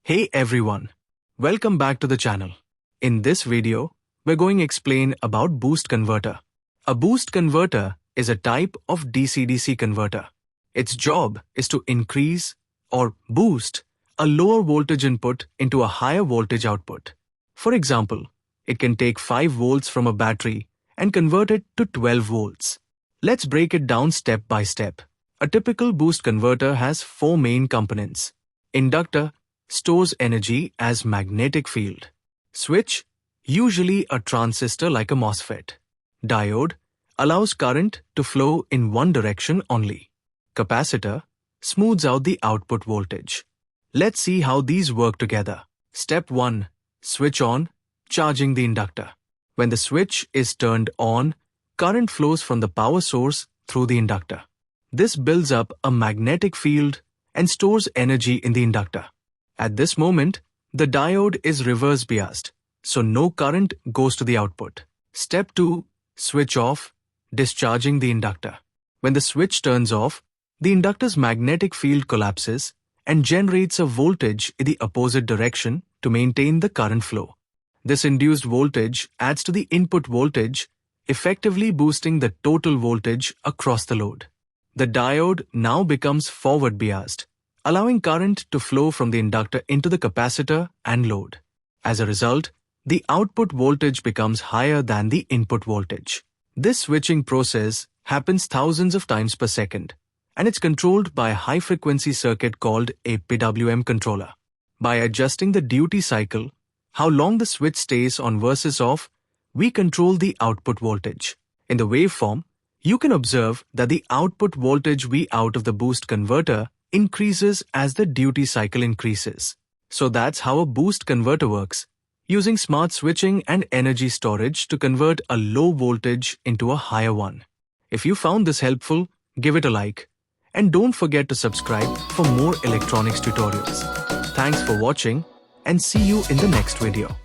Hey everyone, welcome back to the channel. In this video, we're going to explain about boost converter. A boost converter is a type of DC-DC converter. Its job is to increase or boost a lower voltage input into a higher voltage output. For example, it can take 5 volts from a battery and convert it to 12 volts. Let's break it down step by step. A typical boost converter has 4 main components. Inductor stores energy as magnetic field. Switch, usually a transistor like a MOSFET. Diode allows current to flow in one direction only. Capacitor smooths out the output voltage. Let's see how these work together. Step 1. Switch on, charging the inductor. When the switch is turned on, current flows from the power source through the inductor. This builds up a magnetic field and stores energy in the inductor. At this moment, the diode is reverse biased, so no current goes to the output. Step 2. Switch off, discharging the inductor. When the switch turns off, the inductor's magnetic field collapses and generates a voltage in the opposite direction to maintain the current flow. This induced voltage adds to the input voltage, effectively boosting the total voltage across the load. The diode now becomes forward biased, allowing current to flow from the inductor into the capacitor and load. As a result, the output voltage becomes higher than the input voltage. This switching process happens thousands of times per second, and it's controlled by a high-frequency circuit called a PWM controller. By adjusting the duty cycle, how long the switch stays on versus off, we control the output voltage. In the waveform, you can observe that the output voltage V out of the boost converter increases as the duty cycle increases. So that's how a boost converter works, using smart switching and energy storage to convert a low voltage into a higher one. If you found this helpful, give it a like. And don't forget to subscribe for more electronics tutorials. Thanks for watching and see you in the next video.